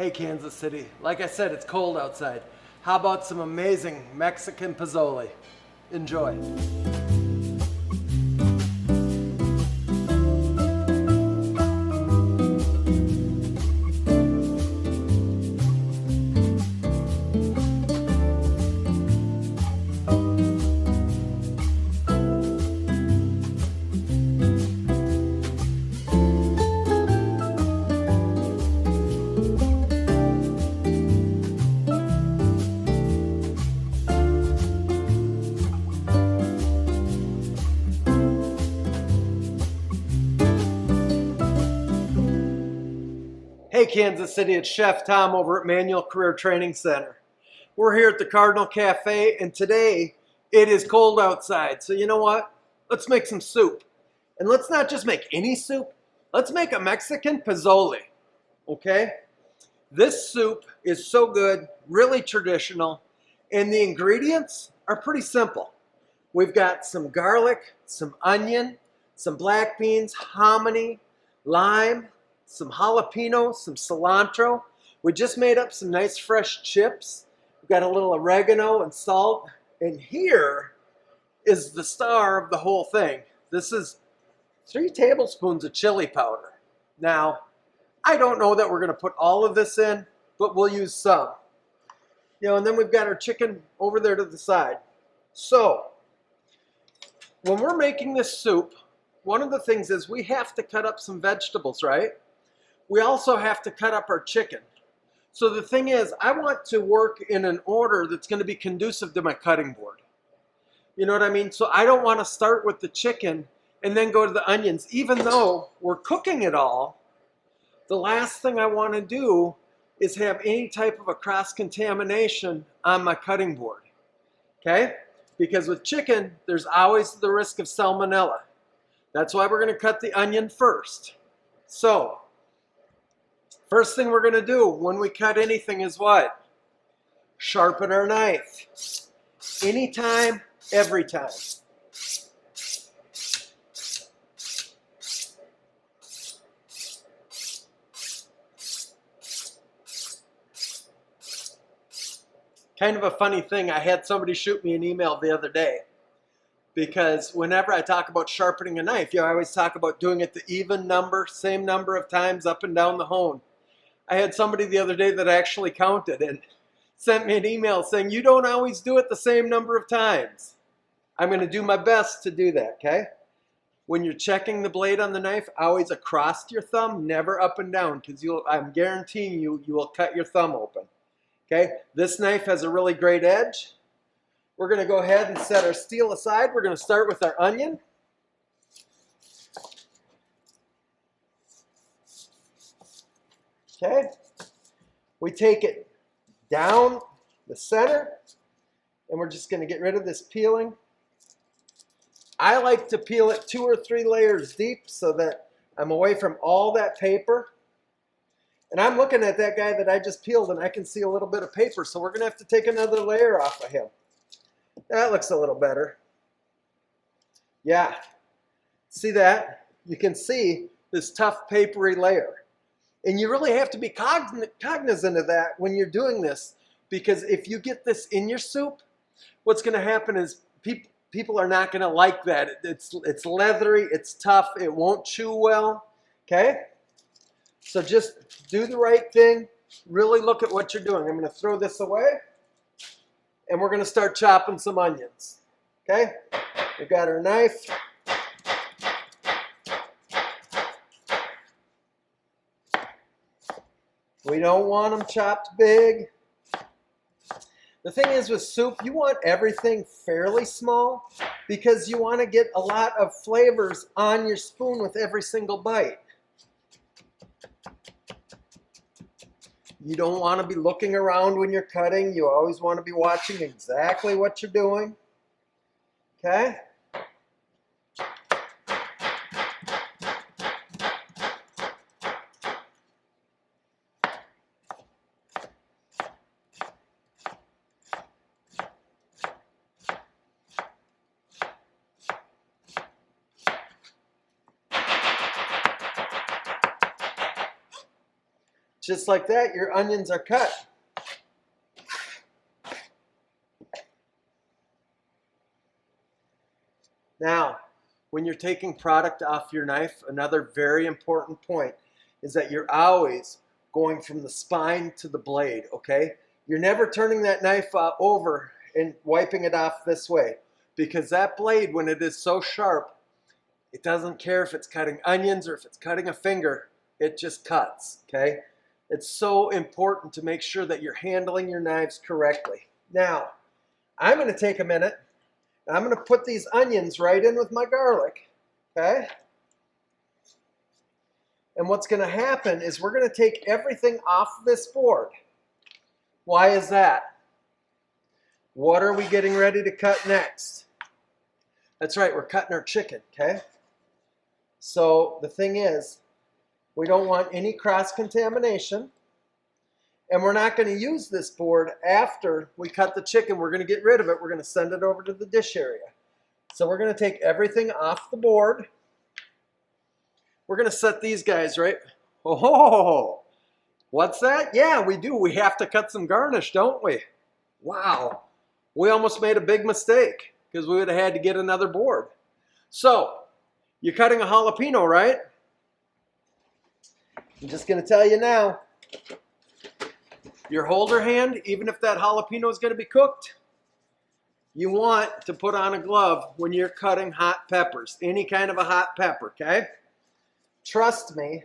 Hey Kansas City, like I said, it's cold outside. How about some amazing Mexican pozole? Enjoy. Hey Kansas City, it's Chef Tom over at Manual Career Training Center. We're here at the Cardinal Cafe, and today it is cold outside. So you know what? Let's make some soup. And let's not just make any soup. Let's make a Mexican pozole, okay? This soup is so good, really traditional, and the ingredients are pretty simple. We've got some garlic, some onion, some black beans, hominy, lime, some jalapeno, some cilantro. We just made up some nice fresh chips. We've got a little oregano and salt. And here is the star of the whole thing. This is 3 tablespoons of chili powder. Now, I don't know that we're going to put all of this in, but we'll use some. And then we've got our chicken over there to the side. So, when we're making this soup, one of the things is we have to cut up some vegetables, right? We also have to cut up our chicken. So the thing is, I want to work in an order that's going to be conducive to my cutting board. You know what I mean? So I don't want to start with the chicken and then go to the onions. Even though we're cooking it all, the last thing I want to do is have any type of a cross-contamination on my cutting board. Okay? Because with chicken, there's always the risk of salmonella. That's why we're going to cut the onion first. So, first thing we're going to do when we cut anything is what? Sharpen our knife. Anytime, every time. Kind of a funny thing, I had somebody shoot me an email the other day. Because whenever I talk about sharpening a knife, I always talk about doing it the even number, same number of times up and down the hone. I had somebody the other day that actually counted and sent me an email saying, you don't always do it the same number of times. I'm going to do my best to do that, okay? When you're checking the blade on the knife, always across your thumb, never up and down, because I'm guaranteeing you will cut your thumb open. Okay? This knife has a really great edge. We're going to go ahead and set our steel aside. We're going to start with our onion. Okay, we take it down the center, and we're just going to get rid of this peeling. I like to peel it 2 or 3 layers deep so that I'm away from all that paper. And I'm looking at that guy that I just peeled, and I can see a little bit of paper, so we're going to have to take another layer off of him. That looks a little better. Yeah, see that? You can see this tough papery layer. And you really have to be cognizant of that when you're doing this, because if you get this in your soup, what's going to happen is people are not going to like that. It's leathery, it's tough, it won't chew well, okay? So just do the right thing. Really look at what you're doing. I'm going to throw this away, and we're going to start chopping some onions, okay? We've got our knife. We don't want them chopped big. The thing is with soup, you want everything fairly small because you want to get a lot of flavors on your spoon with every single bite. You don't want to be looking around when you're cutting. You always want to be watching exactly what you're doing. Okay? Just like that, your onions are cut. Now, when you're taking product off your knife, another very important point is that you're always going from the spine to the blade, okay? You're never turning that knife over and wiping it off this way, because that blade, when it is so sharp, it doesn't care if it's cutting onions or if it's cutting a finger, it just cuts, okay? It's so important to make sure that you're handling your knives correctly. Now, I'm going to take a minute, and I'm going to put these onions right in with my garlic, okay? And what's going to happen is we're going to take everything off this board. Why is that? What are we getting ready to cut next? That's right, we're cutting our chicken, okay? So the thing is, we don't want any cross-contamination, and we're not going to use this board after we cut the chicken. We're going to get rid of it. We're going to send it over to the dish area. So we're going to take everything off the board. We're going to set these guys right. Oh, what's that? Yeah, we do. We have to cut some garnish, don't we? Wow. We almost made a big mistake because we would have had to get another board. So, you're cutting a jalapeno, right? I'm just going to tell you now. Your holder hand, even if that jalapeno is going to be cooked, you want to put on a glove when you're cutting hot peppers, any kind of a hot pepper, okay? Trust me,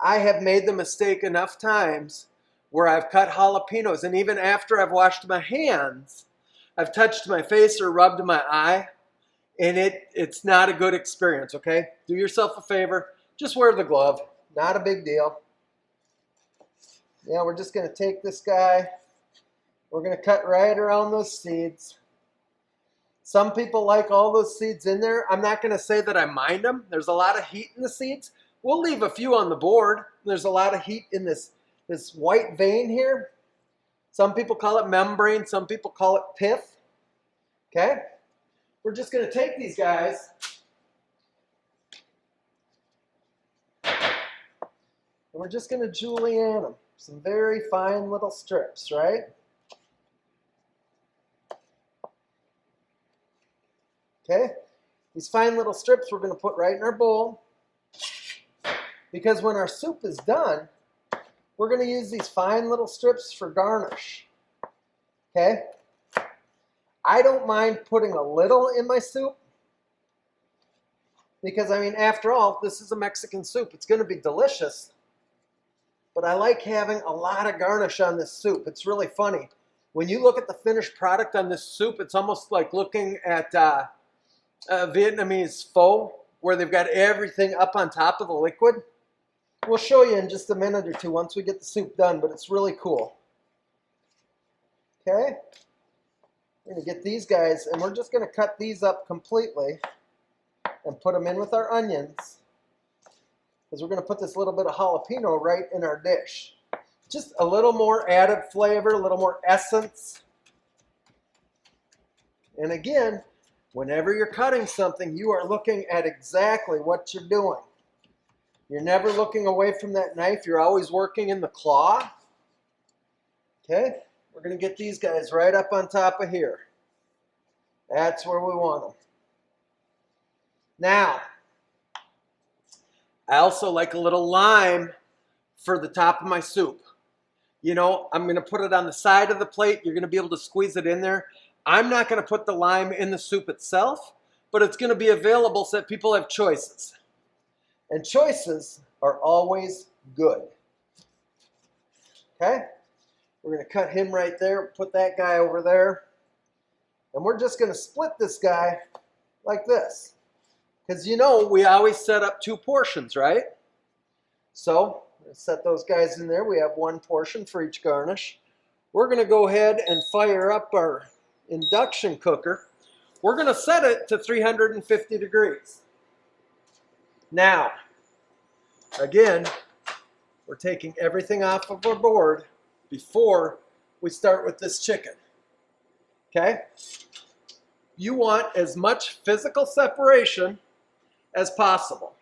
I have made the mistake enough times where I've cut jalapenos, and even after I've washed my hands, I've touched my face or rubbed my eye, and it's not a good experience, okay? Do yourself a favor, just wear the glove, not a big deal. Yeah, we're just going to take this guy. We're going to cut right around those seeds. Some people like all those seeds in there. I'm not going to say that I mind them. There's a lot of heat in the seeds. We'll leave a few on the board. There's a lot of heat in this white vein here. Some people call it membrane. Some people call it pith. Okay? We're just going to take these guys. And we're just going to julienne them. Some very fine little strips, right? Okay, these fine little strips we're going to put right in our bowl, because when our soup is done, we're going to use these fine little strips for garnish. Okay, I don't mind putting a little in my soup, because I mean, after all, this is a Mexican soup. It's going to be delicious. But I like having a lot of garnish on this soup. It's really funny. When you look at the finished product on this soup, it's almost like looking at Vietnamese pho, where they've got everything up on top of the liquid. We'll show you in just a minute or two once we get the soup done, but it's really cool. Okay? We're going to get these guys, and we're just going to cut these up completely and put them in with our onions, because we're going to put this little bit of jalapeno right in our dish. Just a little more added flavor, a little more essence. And again, whenever you're cutting something, you are looking at exactly what you're doing. You're never looking away from that knife. You're always working in the claw. Okay? We're going to get these guys right up on top of here. That's where we want them. Now, I also like a little lime for the top of my soup. You know, I'm going to put it on the side of the plate. You're going to be able to squeeze it in there. I'm not going to put the lime in the soup itself, but it's going to be available so that people have choices. And choices are always good. Okay? We're going to cut him right there, put that guy over there. And we're just going to split this guy like this. Because you know, we always set up 2 portions, right? So, let's set those guys in there. We have 1 portion for each garnish. We're going to go ahead and fire up our induction cooker. We're going to set it to 350 degrees. Now, again, we're taking everything off of our board before we start with this chicken. Okay? You want as much physical separation as possible.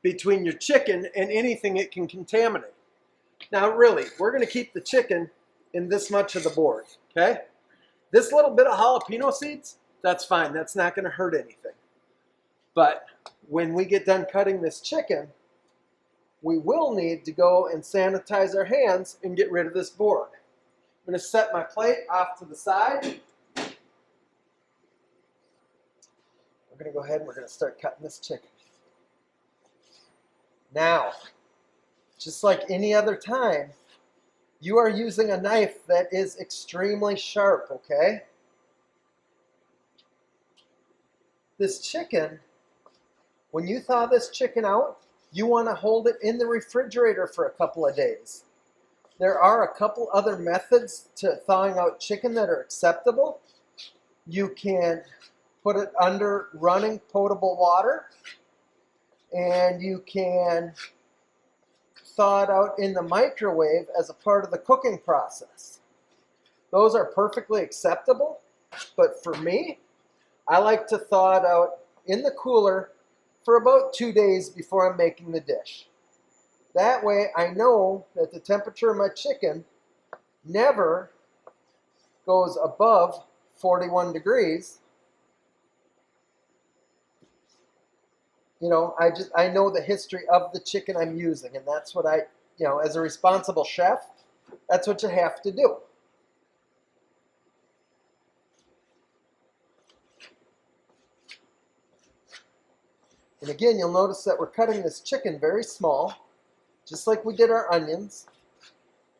between your chicken and anything it can contaminate. Now really, we're going to keep the chicken in this much of the board, okay? This little bit of jalapeno seeds, that's fine. That's not going to hurt anything. But when we get done cutting this chicken, we will need to go and sanitize our hands and get rid of this board. I'm going to set my plate off to the side. We're going to go ahead and we're going to start cutting this chicken. Now, just like any other time, you are using a knife that is extremely sharp, okay? This chicken, when you thaw this chicken out, you want to hold it in the refrigerator for a couple of days. There are a couple other methods to thawing out chicken that are acceptable. You can put it under running potable water, and you can thaw it out in the microwave as a part of the cooking process. Those are perfectly acceptable, but for me, I like to thaw it out in the cooler for about 2 days before I'm making the dish. That way I know that the temperature of my chicken never goes above 41 degrees. You know, I know the history of the chicken I'm using, and that's what as a responsible chef, that's what you have to do. And again, you'll notice that we're cutting this chicken very small, just like we did our onions,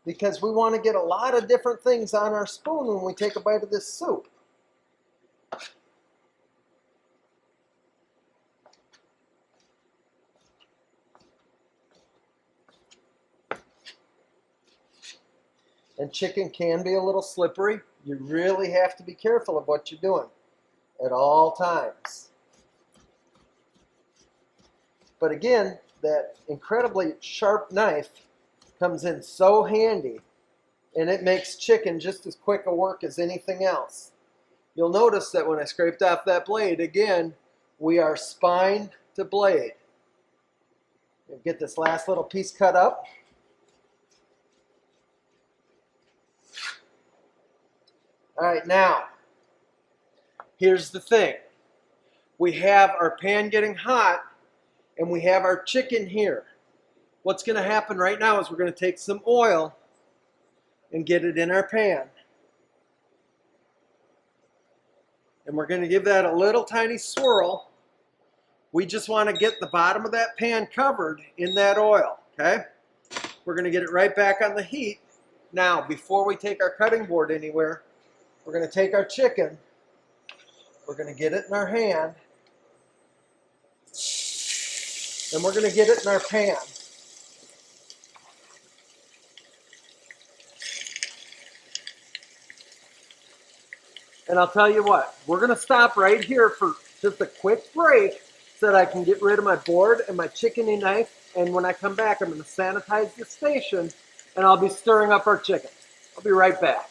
because we want to get a lot of different things on our spoon when we take a bite of this soup. And chicken can be a little slippery. You really have to be careful of what you're doing at all times. But again, that incredibly sharp knife comes in so handy, and it makes chicken just as quick a work as anything else. You'll notice that when I scraped off that blade, again, we are spine to blade. Get this last little piece cut up. All right, now, here's the thing. We have our pan getting hot, and we have our chicken here. What's going to happen right now is we're going to take some oil and get it in our pan. And we're going to give that a little tiny swirl. We just want to get the bottom of that pan covered in that oil, okay? We're going to get it right back on the heat. Now, before we take our cutting board anywhere, we're going to take our chicken, we're going to get it in our hand, and we're going to get it in our pan. And I'll tell you what, we're going to stop right here for just a quick break so that I can get rid of my board and my chickeny knife. And when I come back, I'm going to sanitize the station, and I'll be stirring up our chicken. I'll be right back.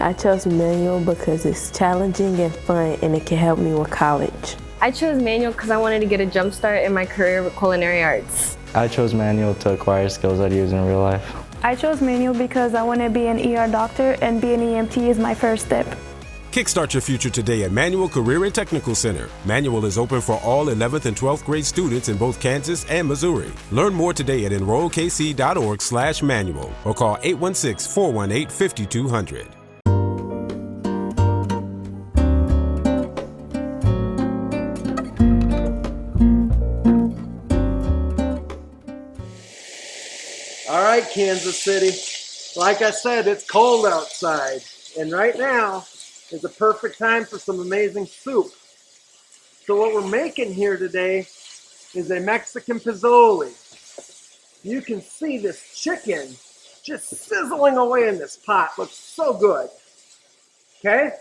I chose manual because it's challenging and fun, and it can help me with college. I chose manual because I wanted to get a jump start in my career with culinary arts. I chose manual to acquire skills I'd use in real life. I chose manual because I want to be an ER doctor, and being an EMT is my first step. Kickstart your future today at Manual Career and Technical Center. Manual is open for all 11th and 12th grade students in both Kansas and Missouri. Learn more today at enrollkc.org/manual or call 816-418-5200. All right, Kansas City. Like I said, it's cold outside, and right now is a perfect time for some amazing soup. So what we're making here today is a Mexican Pozole. You can see this chicken just sizzling away in this pot. Looks so good. Okay?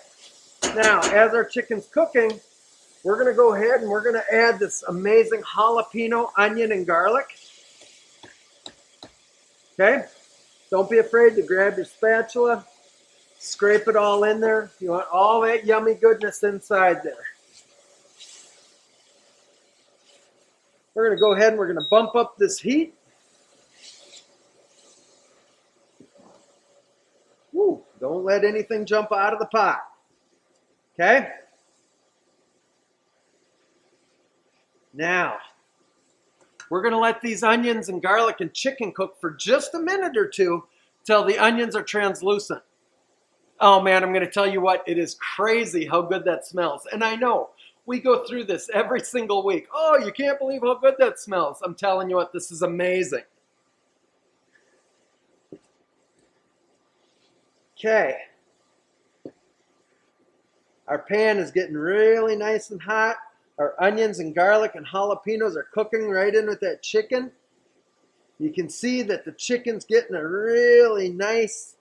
Now, as our chicken's cooking, we're going to go ahead and we're going to add this amazing jalapeno, onion, and garlic. Okay? Don't be afraid to grab your spatula, scrape it all in there. You want all that yummy goodness inside there. We're going to go ahead and we're going to bump up this heat. Woo, don't let anything jump out of the pot. Okay? Now, we're going to let these onions and garlic and chicken cook for just a minute or two till the onions are translucent. Oh man, I'm going to tell you what, it is crazy how good that smells. And I know, we go through this every single week. Oh, you can't believe how good that smells. I'm telling you what, this is amazing. Okay. Our pan is getting really nice and hot. Our onions and garlic and jalapenos are cooking right in with that chicken. You can see that the chicken's getting a really nice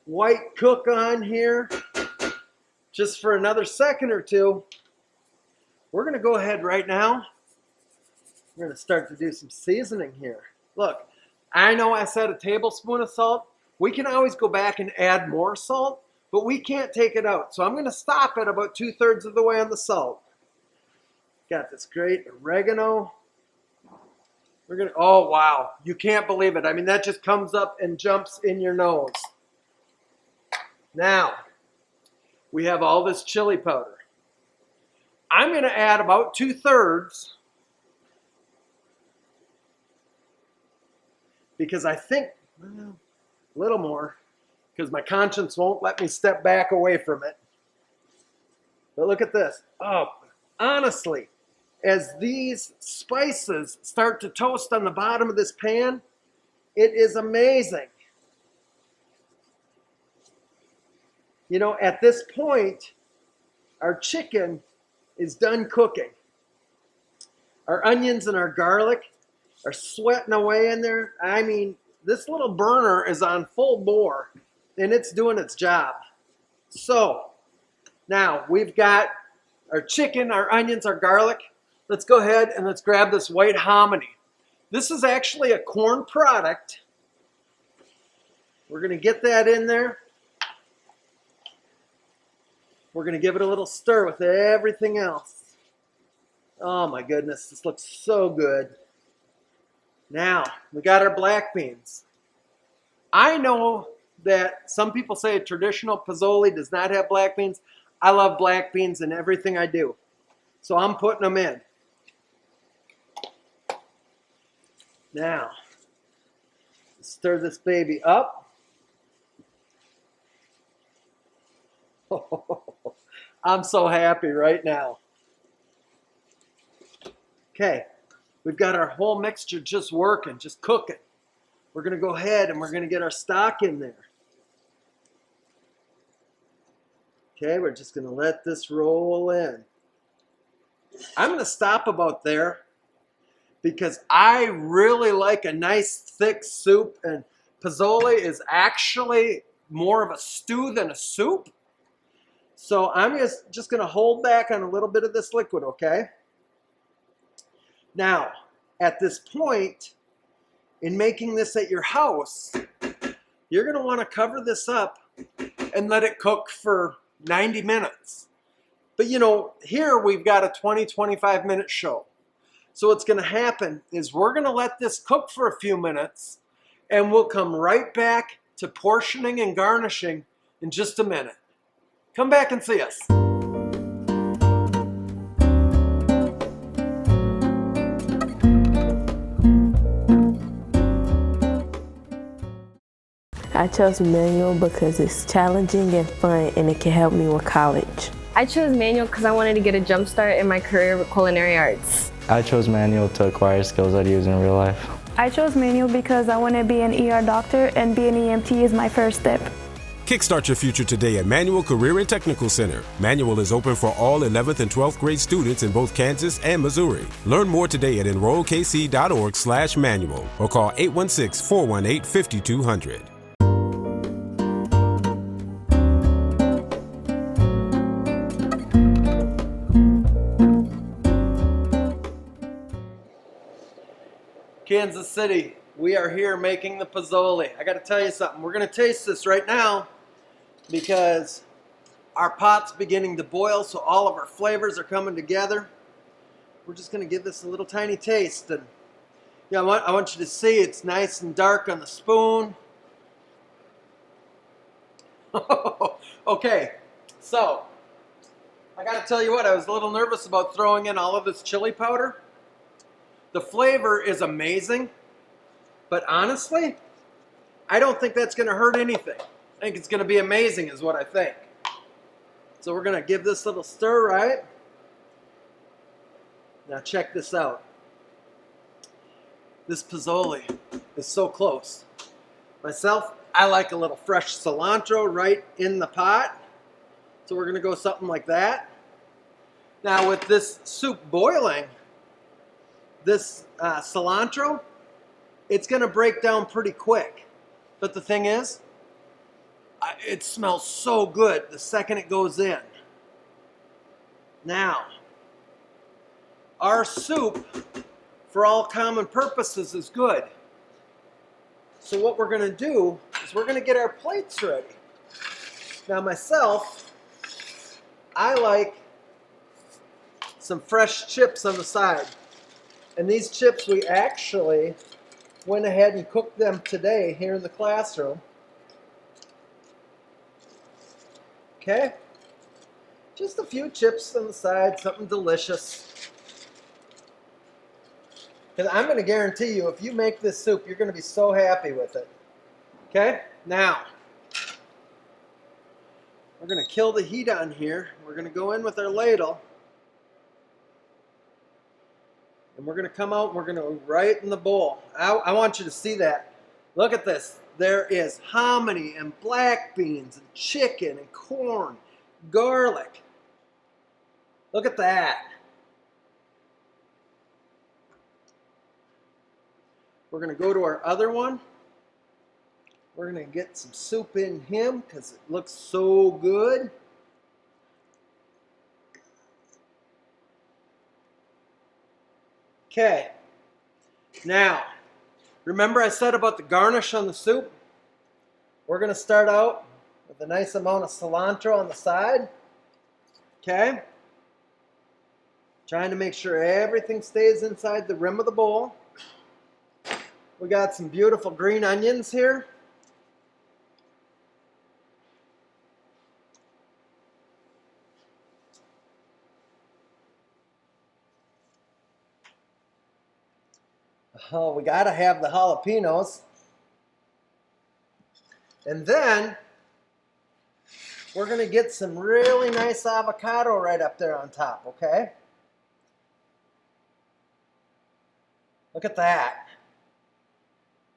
white cook on here. Just for another second or two, we're going to go ahead right now. We're going to start to do some seasoning here. Look, I know I said a tablespoon of salt. We can always go back and add more salt, but we can't take it out. So I'm going to stop at about 2/3 of the way on the salt. Got this great oregano. We're going to, oh wow, you can't believe it. I mean, that just comes up and jumps in your nose. Now, we have all this chili powder. I'm going to add about 2/3 because I think, well, a little more because my conscience won't let me step back away from it. But look at this. Oh, honestly, as these spices start to toast on the bottom of this pan, it is amazing. You know, at this point, our chicken is done cooking. Our onions and our garlic are sweating away in there. I mean, this little burner is on full bore, and it's doing its job. So, now we've got our chicken, our onions, our garlic. Let's go ahead and let's grab this white hominy. This is actually a corn product. We're going to get that in there. We're going to give it a little stir with everything else. Oh my goodness, this looks so good. Now, we got our black beans. I know that some people say a traditional pozole does not have black beans. I love black beans in everything I do. So I'm putting them in. Now, stir this baby up. I'm so happy right now. Okay, we've got our whole mixture just working, just cooking. We're going to go ahead and we're going to get our stock in there. Okay, we're just going to let this roll in. I'm going to stop about there because I really like a nice thick soup, and pozole is actually more of a stew than a soup. So I'm just going to hold back on a little bit of this liquid, okay? Now, at this point, in making this at your house, you're going to want to cover this up and let it cook for 90 minutes. But you know, here we've got a 20-25 minute show. So what's going to happen is we're going to let this cook for a few minutes, and we'll come right back to portioning and garnishing in just a minute. Come back and see us. I chose manual because it's challenging and fun, and it can help me with college. I chose manual because I wanted to get a jump start in my career with culinary arts. I chose manual to acquire skills I'd use in real life. I chose manual because I want to be an ER doctor, and being an EMT is my first step. Kickstart your future today at Manual Career and Technical Center. Manual is open for all 11th and 12th grade students in both Kansas and Missouri. Learn more today at enrollkc.org/manual or call 816-418-5200. Kansas City, we are here making the pozole. I got to tell you something. We're going to taste this right now because our pot's beginning to boil, so all of our flavors are coming together. We're just going to give this a little tiny taste. And yeah, I want you to see it's nice and dark on the spoon. Okay, so I got to tell you what, I was a little nervous about throwing in all of this chili powder. The flavor is amazing, but honestly, I don't think that's going to hurt anything. I think it's going to be amazing is what I think. So we're going to give this a little stir, right? Now check this out. This pozole is so close. Myself, I like a little fresh cilantro right in the pot. So we're going to go something like that. Now with this soup boiling, this cilantro, it's going to break down pretty quick. But the thing is, it smells so good the second it goes in. Now, our soup, for all common purposes, is good. So what we're going to do is we're going to get our plates ready. Now myself, I like some fresh chips on the side. And these chips, we actually went ahead and cooked them today here in the classroom. Okay? Just a few chips on the side, something delicious. Because I'm going to guarantee you, if you make this soup, you're going to be so happy with it. Okay? Now, we're going to kill the heat on here. We're going to go in with our ladle. And we're going to come out and we're going to go right in the bowl. I want you to see that. Look at this. There is hominy and black beans and chicken and corn, garlic. Look at that. We're going to go to our other one. We're going to get some soup in him because it looks so good. Okay. Now, remember I said about the garnish on the soup? We're going to start out with a nice amount of cilantro on the side. Okay? Trying to make sure everything stays inside the rim of the bowl. We got some beautiful green onions here. Oh, we got to have the jalapenos. And then we're going to get some really nice avocado right up there on top, okay? Look at that.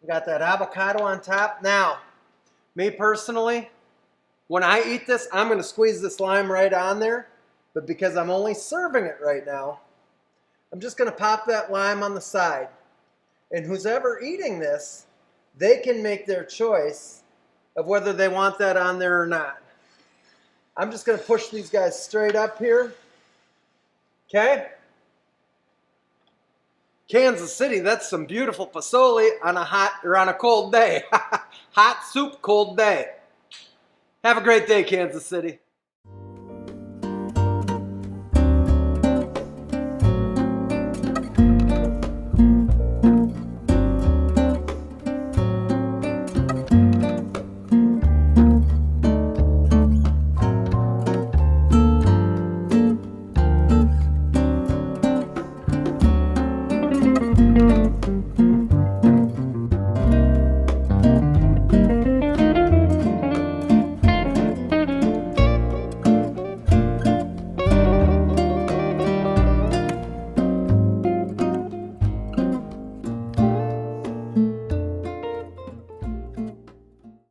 We got that avocado on top. Now, me personally, when I eat this, I'm going to squeeze this lime right on there. But because I'm only serving it right now, I'm just going to pop that lime on the side. And who's ever eating this, they can make their choice of whether they want that on there or not. I'm just going to push these guys straight up here. Okay? Kansas City, that's some beautiful pozole on a cold day. Hot soup, cold day. Have a great day, Kansas City.